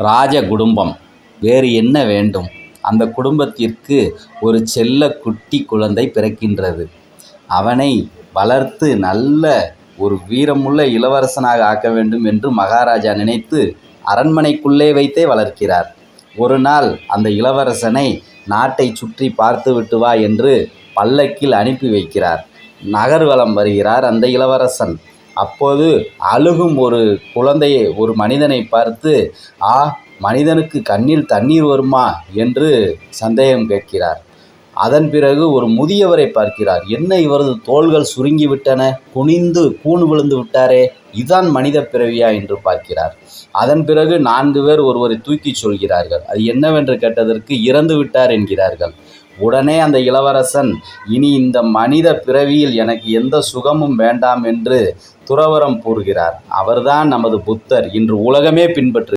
ராஜ குடும்பம். வேறு என்ன வேண்டும்? அந்த குடும்பத்திற்கு ஒரு செல்ல குட்டி குழந்தை பிறக்கின்றது. அவனை வளர்த்து நல்ல ஒரு வீரமுள்ள இளவரசனாக ஆக்க வேண்டும் என்று மகாராஜா நினைத்து அரண்மனைக்குள்ளே வைத்தே வளர்க்கிறார். ஒரு நாள் அந்த இளவரசனை நாட்டை சுற்றி பார்த்துவிட்டு வா என்று பல்லக்கில் அனுப்பி வைக்கிறார். நகர்வலம் வருகிறார் அந்த இளவரசன். அப்போது அழுகும் ஒரு குழந்தையை, ஒரு மனிதனை பார்த்து, ஆ, மனிதனுக்கு கண்ணில் தண்ணீர் வருமா என்று சந்தேகம் கேட்கிறார். அதன் பிறகு ஒரு முதியவரை பார்க்கிறார். என்ன, இவரது தோள்கள் சுருங்கிவிட்டன, குனிந்து கூன் விழுந்து விட்டாரே, இதுதான் மனித பிறவியா என்று பார்க்கிறார். அதன் பிறகு 4 பேர் ஒருவரை தூக்கி சொல்கிறார்கள். அது என்னவென்று கேட்டதற்கு இறந்து விட்டார் என்கிறார்கள். உடனே அந்த இளவரசன், இனி இந்த மனித பிறவியில் எனக்கு எந்த சுகமும் வேண்டாம் என்று துறவறம் கூறுகிறார். அவர்தான் நமது புத்தர், இன்று உலகமே பின்பற்று